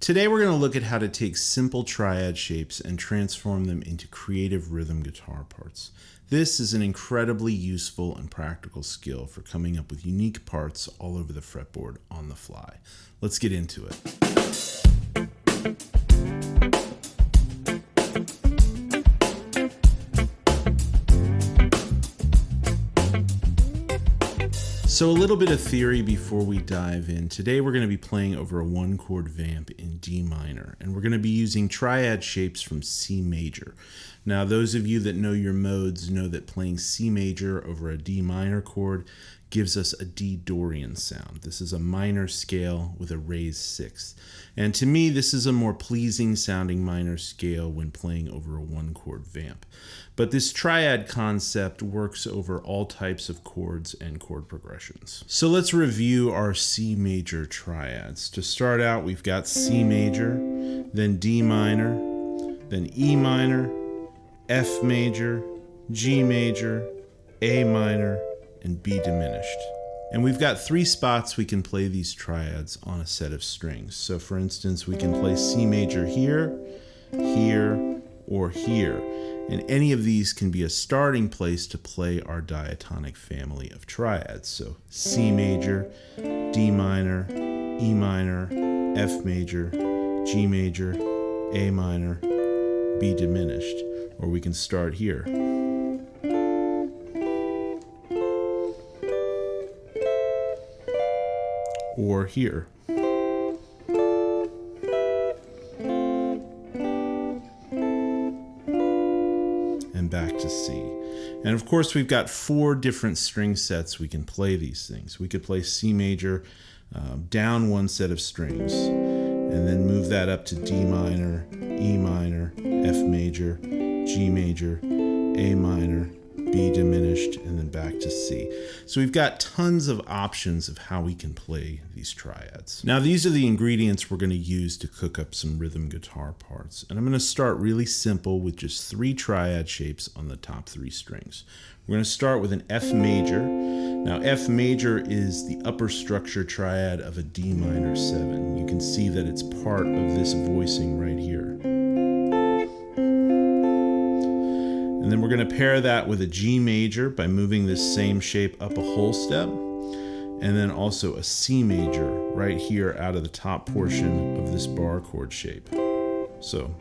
Today we're going to look at how to take simple triad shapes and transform them into creative rhythm guitar parts. This is an incredibly useful and practical skill for coming up with unique parts all over the fretboard on the fly. Let's get into it. So a little bit of theory before we dive in. Today we're going to be playing over a 1-chord vamp in D minor, and we're going to be using triad shapes from C major. Now those of you that know your modes know that playing C major over a D minor chord gives us a D Dorian sound. This is a minor scale with a raised sixth. And to me, this is a more pleasing sounding minor scale when playing over a 1-chord vamp. But this triad concept works over all types of chords and chord progressions. So let's review our C major triads. To start out, we've got C major, then D minor, then E minor, F major, G major, A minor, and B diminished. And we've got 3 spots we can play these triads on a set of strings. So for instance, we can play C major here, here, or here. And any of these can be a starting place to play our diatonic family of triads. So C major, D minor, E minor, F major, G major, A minor, B diminished. Or we can start here. Or here. And back to C. And of course we've got 4 different string sets we can play these things. We could play C major down 1 set of strings and then move that up to D minor, E minor, F major, G major, A minor, B diminished, and then back to C. So we've got tons of options of how we can play these triads. Now these are the ingredients we're going to use to cook up some rhythm guitar parts. And I'm going to start really simple with just 3 triad shapes on the top 3 strings. We're going to start with an F major. Now F major is the upper structure triad of a D minor 7. You can see that it's part of this voicing right here. And then we're going to pair that with a G major by moving this same shape up a whole step. And then also a C major right here out of the top portion of this bar chord shape. So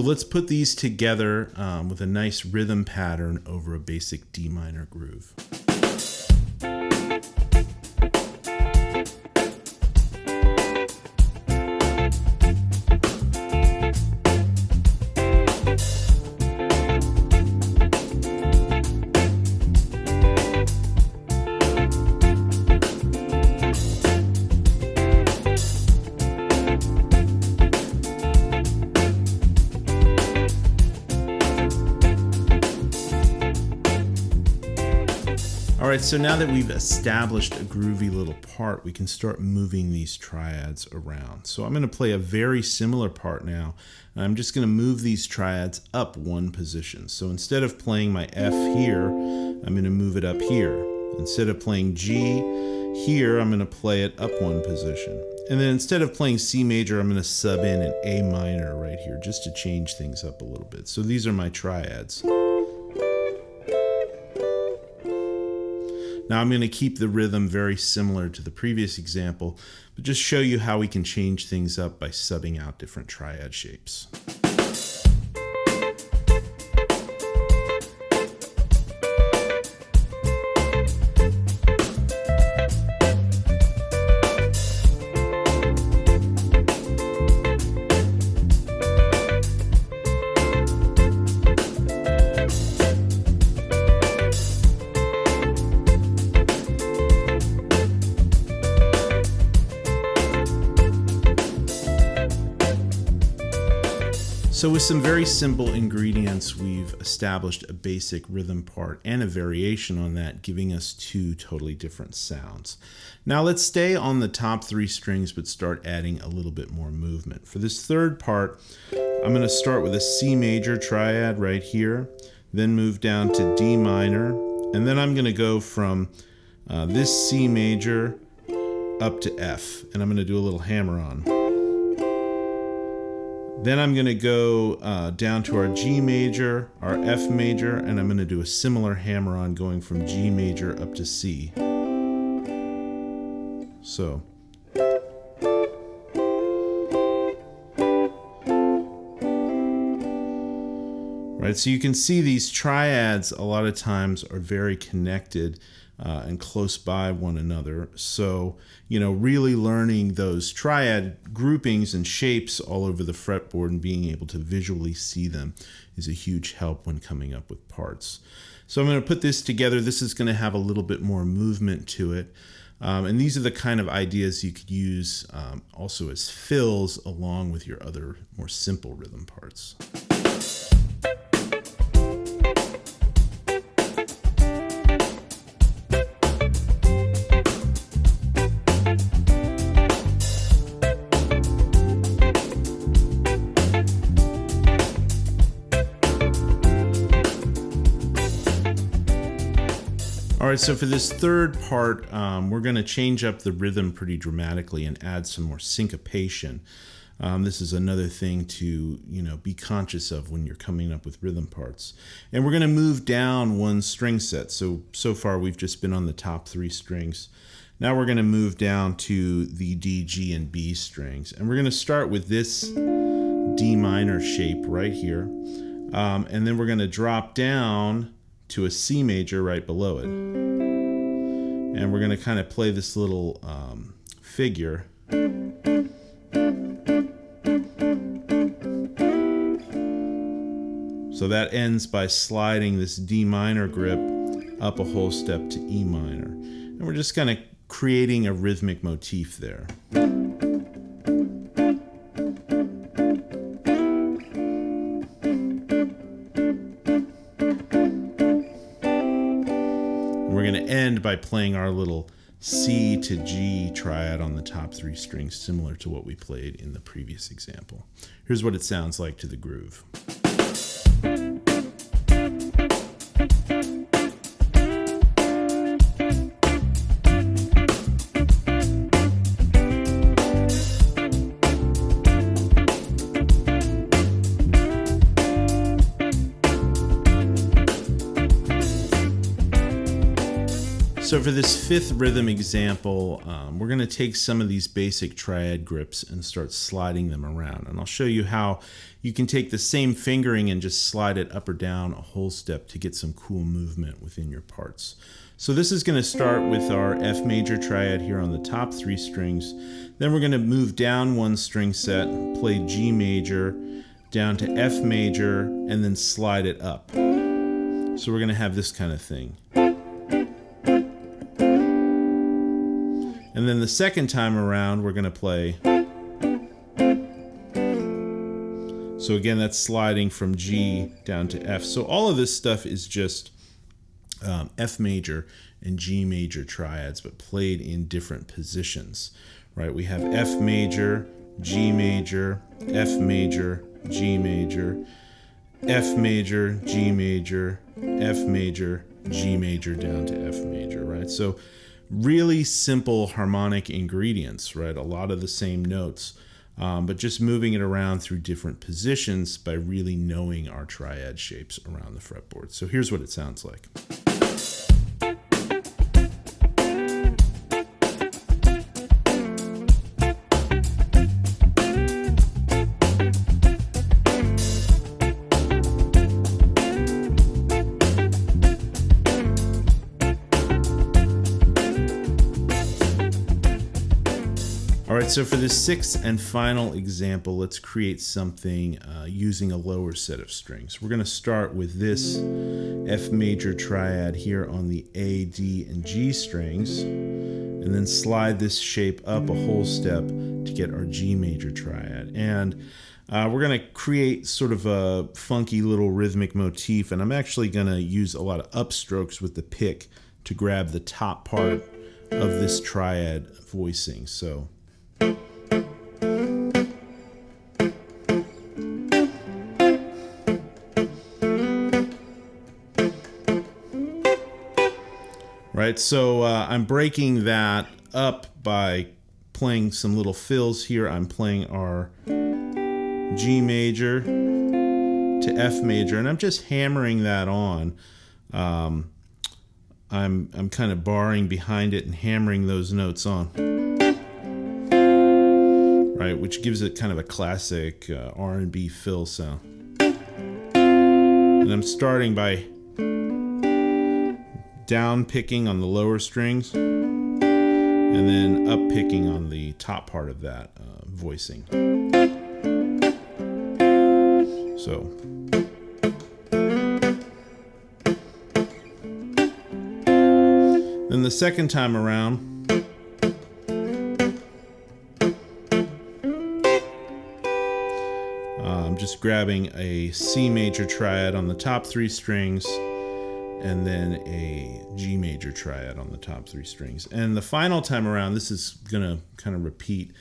let's put these together with a nice rhythm pattern over a basic D minor groove. Alright, so now that we've established a groovy little part, we can start moving these triads around. So I'm going to play a very similar part now, and I'm just going to move these triads up 1 position. So instead of playing my F here, I'm going to move it up here. Instead of playing G here, I'm going to play it up 1 position. And then instead of playing C major, I'm going to sub in an A minor right here, just to change things up a little bit. So these are my triads. Now I'm going to keep the rhythm very similar to the previous example, but just show you how we can change things up by subbing out different triad shapes. So with some very simple ingredients, we've established a basic rhythm part and a variation on that, giving us 2 totally different sounds. Now let's stay on the top 3 strings, but start adding a little bit more movement. For this third part, I'm going to start with a C major triad right here, then move down to D minor, and then I'm going to go from this C major up to F, and I'm going to do a little hammer on. Then I'm going to go down to our G major, our F major, and I'm going to do a similar hammer on going from G major up to C. So. Right, so you can see these triads a lot of times are very connected and close by one another. So, you know, really learning those triad groupings and shapes all over the fretboard and being able to visually see them is a huge help when coming up with parts. So I'm going to put this together. This is going to have a little bit more movement to it. And these are the kind of ideas you could use also as fills along with your other more simple rhythm parts. All right, so for this third part, we're going to change up the rhythm pretty dramatically and add some more syncopation. This is another thing to, be conscious of when you're coming up with rhythm parts. And we're going to move down one string set. So far we've just been on the top 3 strings. Now we're going to move down to the D, G, and B strings. And we're going to start with this D minor shape right here. And then we're going to drop down to a C major right below it. And we're going to kind of play this little figure. So that ends by sliding this D minor grip up a whole step to E minor. And we're just kind of creating a rhythmic motif there. We're going to end by playing our little C to G triad on the top 3 strings, similar to what we played in the previous example. Here's what it sounds like to the groove. So for this 5th rhythm example, we're going to take some of these basic triad grips and start sliding them around. And I'll show you how you can take the same fingering and just slide it up or down a whole step to get some cool movement within your parts. So this is going to start with our F major triad here on the top 3 strings. Then we're going to move down one string set, play G major, down to F major, and then slide it up. So we're going to have this kind of thing. And then the second time around, we're going to play. So again, that's sliding from G down to F. So all of this stuff is just F major and G major triads, but played in different positions, right? We have F major, G major, F major, G major, F major, G major, F major, G major, down to F major, right? So really simple harmonic ingredients, right? A lot of the same notes, but just moving it around through different positions by really knowing our triad shapes around the fretboard. So here's what it sounds like. All right, so for the 6th and final example, let's create something using a lower set of strings. We're going to start with this F major triad here on the A, D, and G strings, and then slide this shape up a whole step to get our G major triad. And we're going to create sort of a funky little rhythmic motif, and I'm actually going to use a lot of upstrokes with the pick to grab the top part of this triad voicing. So right, so I'm breaking that up by playing some little fills here. I'm playing our G major to F major, and I'm just hammering that on. I'm kind of barring behind it and hammering those notes on, right, which gives it kind of a classic R&B fill sound. And I'm starting by down picking on the lower strings and then up picking on the top part of that voicing. So then the second time around, I'm just grabbing a C major triad on the top 3 strings and then a G major triad on the top 3 strings. And the final time around, this is gonna kind of repeat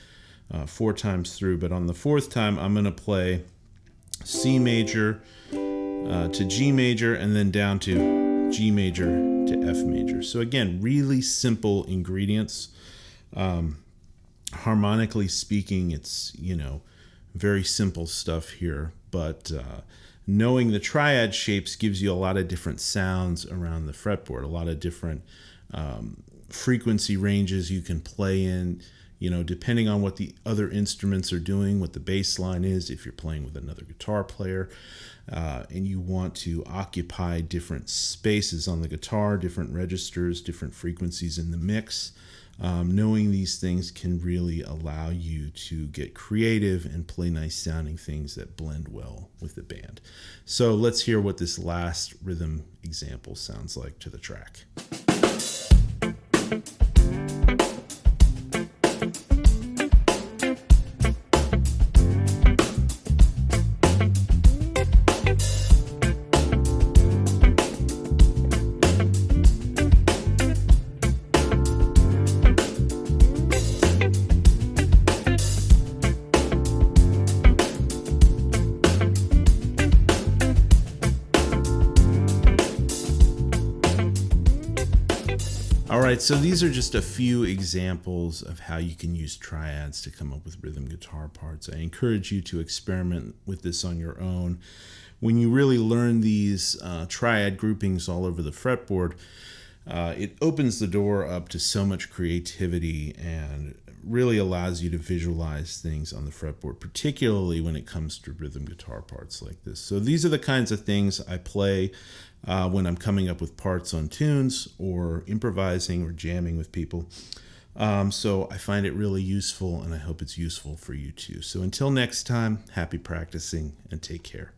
4 times through, but on the 4th time, I'm gonna play C major to G major and then down to G major to F major. So again, really simple ingredients. Harmonically speaking, it's, very simple stuff here, but knowing the triad shapes gives you a lot of different sounds around the fretboard, a lot of different frequency ranges you can play in, depending on what the other instruments are doing, what the bass line is, if you're playing with another guitar player, and you want to occupy different spaces on the guitar, different registers, different frequencies in the mix. Knowing these things can really allow you to get creative and play nice sounding things that blend well with the band. So let's hear what this last rhythm example sounds like to the track. All right, so these are just a few examples of how you can use triads to come up with rhythm guitar parts. I encourage you to experiment with this on your own. When you really learn these triad groupings all over the fretboard, it opens the door up to so much creativity and really allows you to visualize things on the fretboard, particularly when it comes to rhythm guitar parts like this. So these are the kinds of things I play when I'm coming up with parts on tunes or improvising or jamming with people. So I find it really useful, and I hope it's useful for you too. So until next time, happy practicing and take care.